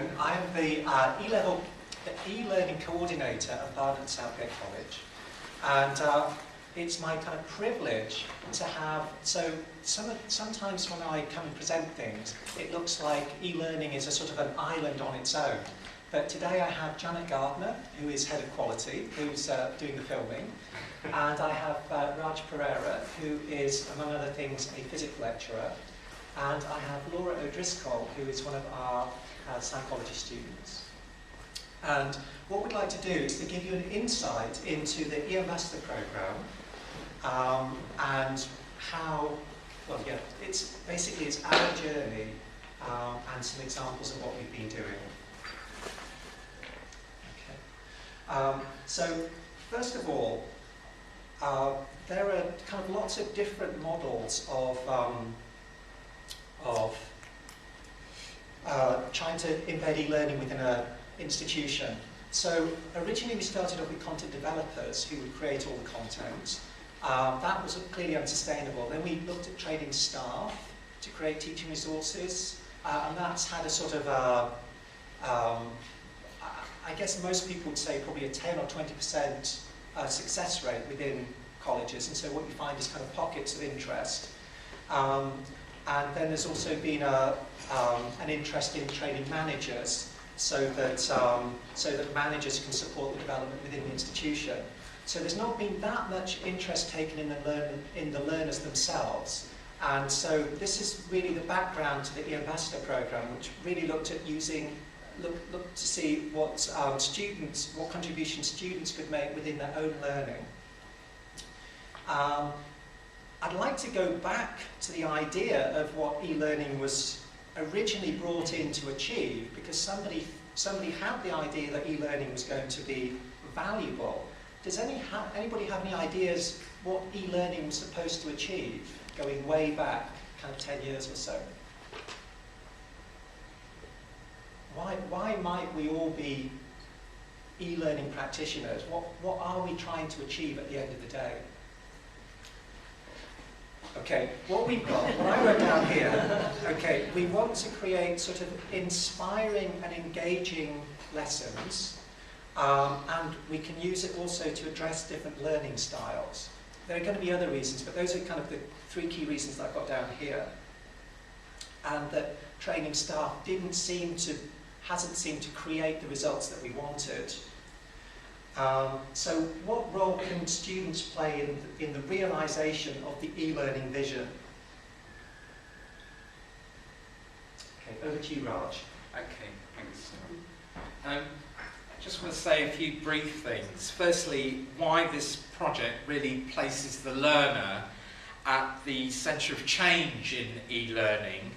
Stephen. I am the e-learning coordinator at Barnet and Southgate College, and it's my kind of privilege to have, so sometimes when I come and present things, it looks like e-learning is a sort of an island on its own. But today I have Janet Gardner, who is Head of Quality, who's doing the filming, and I have Raj Perera, who is, among other things, a physics lecturer, and I have Laura O'Driscoll, who is one of our psychology students. And what we'd like to do is to give you an insight into the e-Ambassador programme and how, well, yeah, it's our journey and some examples of what we've been doing. So, first of all, there are kind of lots of different models of trying to embed e-learning within an institution. So, originally we started off with content developers who would create all the content. That was clearly unsustainable. Then we looked at training staff to create teaching resources, and that's had a sort of I guess most people would say probably a 10 or 20% success rate within colleges, and so what you find is kind of pockets of interest. And then there's also been an interest in training managers, so that managers can support the development within the institution. So there's not been that much interest taken in the learners themselves. And so this is really the background to the e-Ambassador programme, which really looked at look to see what what contributions students could make within their own learning. I'd like to go back to the idea of what e-learning was originally brought in to achieve, because somebody had the idea that e-learning was going to be valuable. Does anybody have any ideas what e-learning was supposed to achieve, going way back, kind of 10 years or so? Why might we all be e-learning practitioners? What are we trying to achieve at the end of the day? Okay, what we've got, what I wrote down here, okay, we want to create sort of inspiring and engaging lessons, and we can use it also to address different learning styles. There are going to be other reasons, but those are kind of the 3 key reasons that I've got down here. And that training staff hasn't seemed to create the results that we wanted. So what role can students play in the realisation of the e-learning vision? Okay, over to you, Raj. Okay, thanks. I just want to say a few brief things. Firstly, why this project really places the learner at the centre of change in e-learning,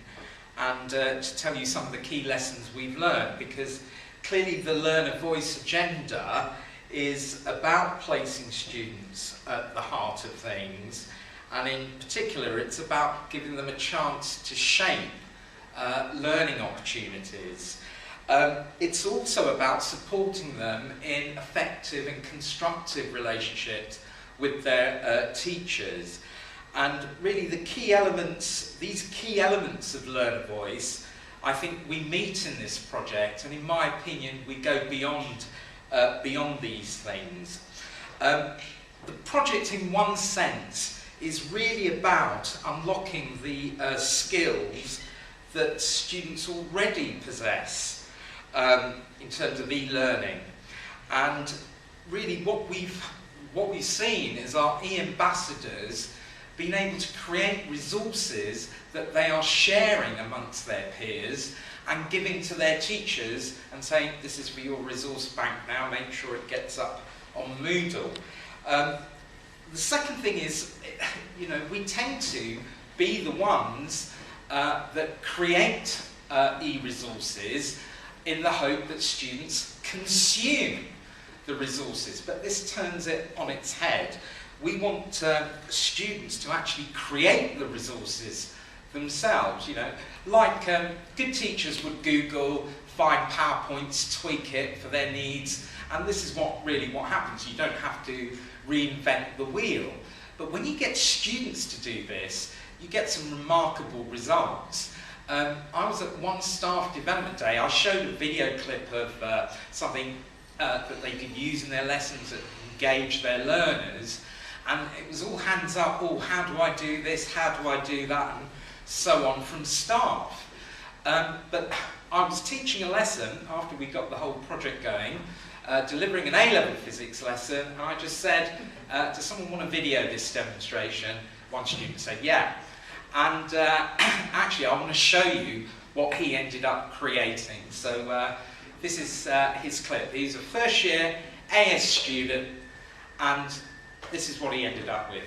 and to tell you some of the key lessons we've learned, because clearly the learner voice agenda is about placing students at the heart of things, and in particular it's about giving them a chance to shape learning opportunities. It's also about supporting them in effective and constructive relationships with their teachers. And really the key elements, these key elements of learner voice, I think we meet in this project, and in my opinion we go beyond these things. The project in one sense is really about unlocking the skills that students already possess in terms of e-learning. And really what we've seen is our e-ambassadors being able to create resources that they are sharing amongst their peers and giving to their teachers and saying, this is for your resource bank now, make sure it gets up on Moodle. The second thing is, we tend to be the ones that create e-resources in the hope that students consume the resources, but this turns it on its head. We want students to actually create the resources themselves, like good teachers would Google, find PowerPoints, tweak it for their needs, and this is what happens. You don't have to reinvent the wheel. But when you get students to do this, you get some remarkable results. I was at one staff development day. I showed a video clip of something that they could use in their lessons that engage their learners, and it was all hands up, oh, how do I do this, how do I do that, and so on from staff. But I was teaching a lesson after we got the whole project going, delivering an A-level physics lesson, and I just said, does someone want to video this demonstration? One student said, yeah. And actually, I want to show you what he ended up creating. So this is his clip. He's a first year AS student, and this is what he ended up with.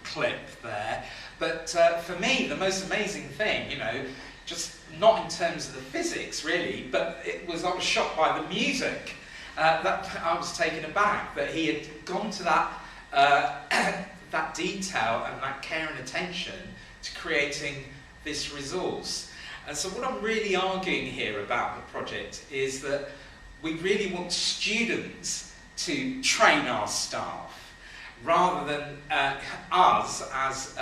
Clip there, but for me the most amazing thing, you know, just not in terms of the physics really, but I was shocked by the music. That I was taken aback that he had gone to that that detail and that care and attention to creating this resource. And so what I'm really arguing here about the project is that we really want students to train our staff, rather than us as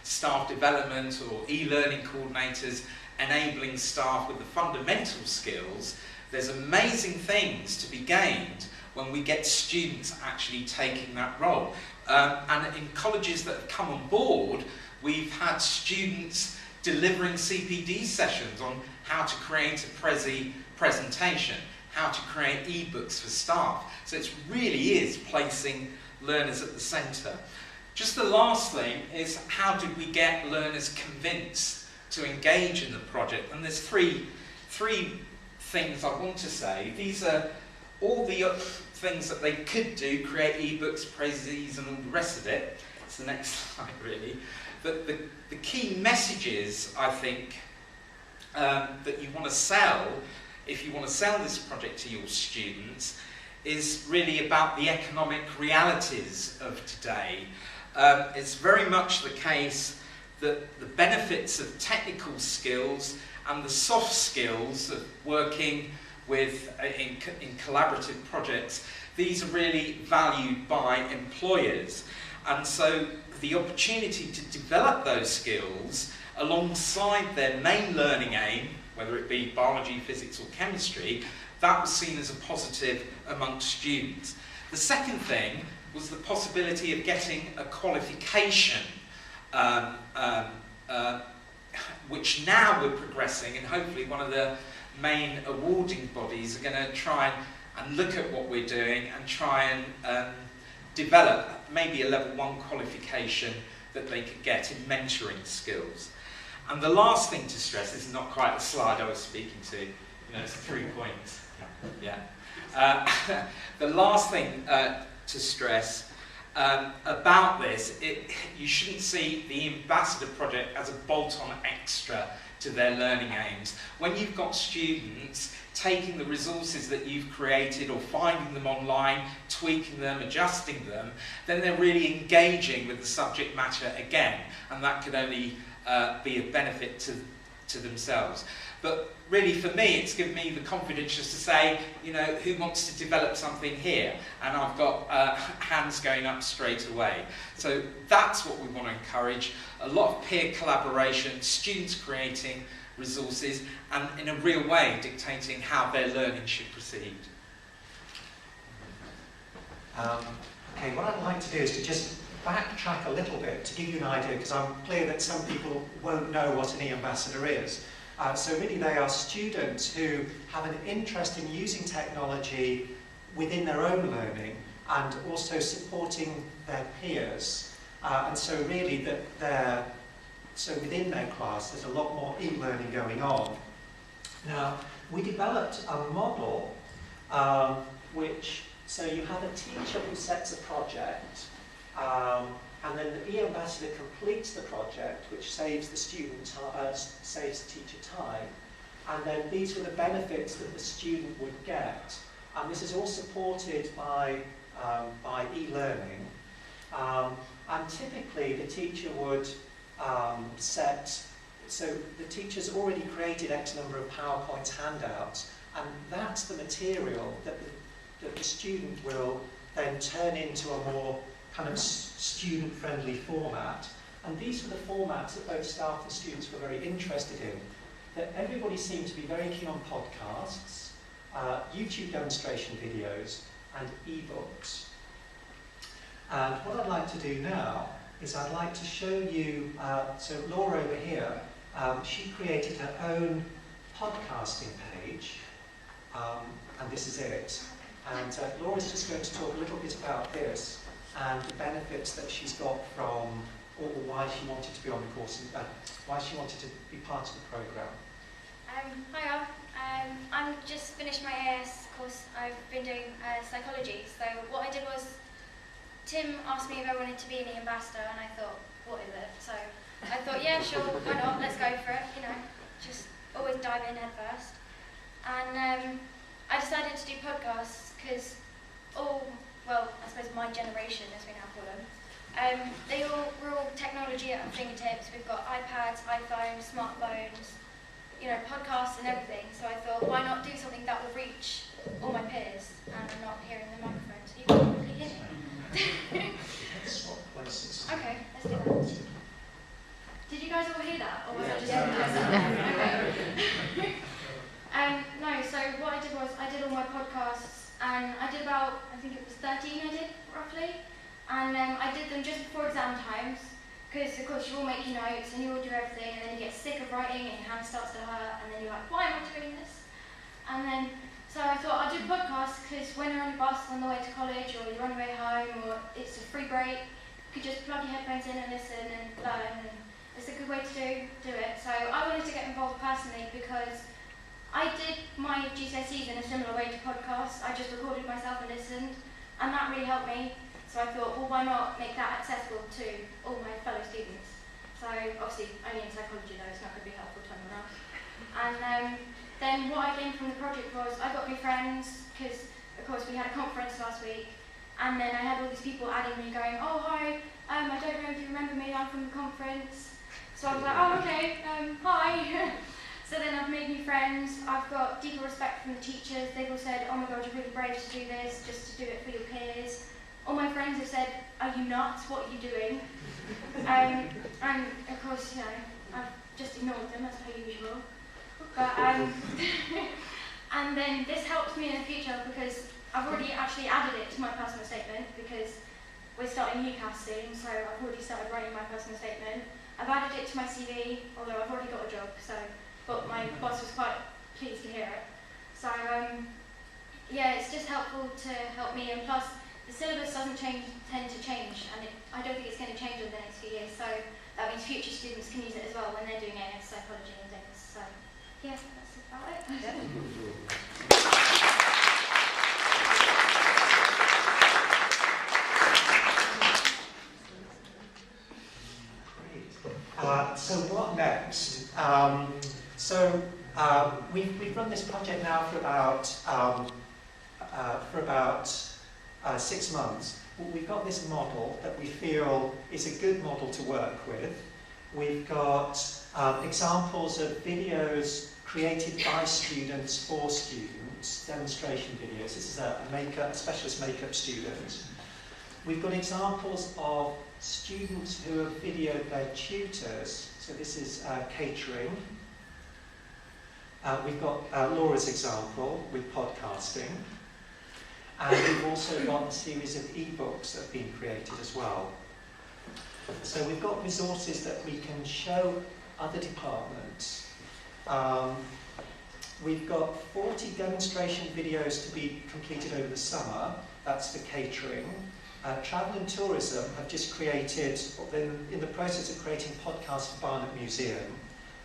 staff development or e-learning coordinators enabling staff with the fundamental skills. There's amazing things to be gained when we get students actually taking that role. And in colleges that have come on board, we've had students delivering CPD sessions on how to create a presentation, how to create e-books for staff. So it really is placing learners at the centre. Just the last thing is, how did we get learners convinced to engage in the project? And there's three things I want to say. These are all the things that they could do, create e-books, prezzies and all the rest of it. It's the next slide really. But the key messages, I think, that you want to sell, if you want to sell this project to your students, is really about the economic realities of today. It's very much the case that the benefits of technical skills and the soft skills of working with in collaborative projects, these are really valued by employers. And so the opportunity to develop those skills alongside their main learning aim, whether it be biology, physics or chemistry, that was seen as a positive amongst students. The second thing was the possibility of getting a qualification, which now we're progressing, and hopefully one of the main awarding bodies are going to try and look at what we're doing and try and develop maybe a level 1 qualification that they could get in mentoring skills. And the last thing to stress, this is not quite the slide I was speaking to, you know, it's 3 points. Yeah. The last thing to stress about this, you shouldn't see the Ambassador project as a bolt-on extra to their learning aims. When you've got students taking the resources that you've created or finding them online, tweaking them, adjusting them, then they're really engaging with the subject matter again, and that could only be a benefit to themselves. But really for me, it's given me the confidence just to say, you know, who wants to develop something here? And I've got hands going up straight away. So that's what we want to encourage, a lot of peer collaboration, students creating resources, and in a real way dictating how their learning should proceed. Okay, what I'd like to do is to just backtrack a little bit to give you an idea, because I'm clear that some people won't know what an e-ambassador is. So really they are students who have an interest in using technology within their own learning and also supporting their peers. And so really so within their class there's a lot more e-learning going on. Now, we developed a model so you have a teacher who sets a project, and then the e-ambassador completes the project, which saves the student, saves the teacher time. And then these were the benefits that the student would get. And this is all supported by e-learning. And typically the teacher would so the teacher's already created X number of PowerPoint handouts, and that's the material that the student will then turn into a more kind of student-friendly format. And these were the formats that both staff and students were very interested in. That everybody seemed to be very keen on podcasts, YouTube demonstration videos, and e-books. And what I'd like to do now is I'd like to show you, so Laura over here, she created her own podcasting page, and this is it. And Laura's just going to talk a little bit about this and the benefits that she's got from, or why she wanted to be on the course, and why she wanted to be part of the programme. Hiya, I'm just finished my AS course. I've been doing psychology. So what I did was, Tim asked me if I wanted to be an ambassador, and I thought, what is it? So I thought, yeah, sure, why not? Let's go for it. You know, just always dive in head first. And I decided to do podcasts because I suppose my generation, as we now call them, we're all technology at our fingertips. We've got iPads, iPhones, smartphones, you know, podcasts and everything. So I thought, why not do something that will reach all my peers and I'm not hearing the microphone, so you can really hear me. Okay, let's do that. Did you guys all hear that? Or was I just okay. No, so what I did was I did all my podcasts, and I did about, I think it was 13 I did, roughly. And I did them just before exam times, because of course you all make your notes and you all do everything, and then you get sick of writing and your hand starts to hurt, and then you're like, why am I doing this? And then, so I thought I'd do podcasts, because when you're on your bus on the way to college, or you're on your way home, or it's a free break, you could just plug your headphones in and listen and learn, and it's a good way to do it. So I wanted to get involved personally, because I did my GCSEs in a similar way to podcasts. I just recorded myself and listened, and that really helped me. So I thought, well, why not make that accessible to all my fellow students? So obviously, only in psychology though, it's not going to be helpful to anyone else. And then what I gained from the project was I got new friends, because of course we had a conference last week, and then I had all these people adding me going, oh hi, I don't know if you remember me, I'm from the conference. So I was like, oh okay, hi. So then I've made new friends, I've got deeper respect from the teachers. They've all said, oh my god, you're really brave to do this, just to do it for your peers. All my friends have said, are you nuts, what are you doing? And of course, you know, I've just ignored them, as per usual. But, and then this helps me in the future, because I've already actually added it to my personal statement, because we're starting UCAS soon, so I've already started writing my personal statement. I've added it to my CV, although I've already got a job, so. But my boss was quite pleased to hear it. So yeah, it's just helpful to help me, and plus the syllabus doesn't tend to change, and I don't think it's going to change over the next few years. So that means future students can use it as well when they're doing A-level psychology and things. So yeah, that's about it. So what next? We've run this project now for about 6 months. We've got this model that we feel is a good model to work with. We've got examples of videos created by students for students, demonstration videos. This is a specialist makeup student. We've got examples of students who have videoed their tutors. So this is catering. We've got Laura's example with podcasting. And we've also got a series of e-books that have been created as well. So we've got resources that we can show other departments. We've got 40 demonstration videos to be completed over the summer. That's for catering. Travel and Tourism have just created, in the process of creating podcasts for Barnet Museum,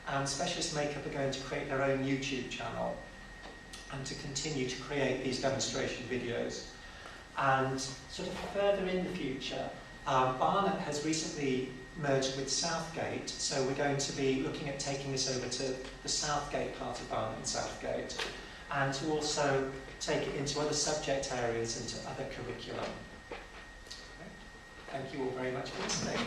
and Specialist Makeup are going to create their own YouTube channel and to continue to create these demonstration videos. And sort of further in the future, Barnet has recently merged with Southgate, so we're going to be looking at taking this over to the Southgate part of Barnet and Southgate, and to also take it into other subject areas and to other curriculum. Thank you all very much for listening.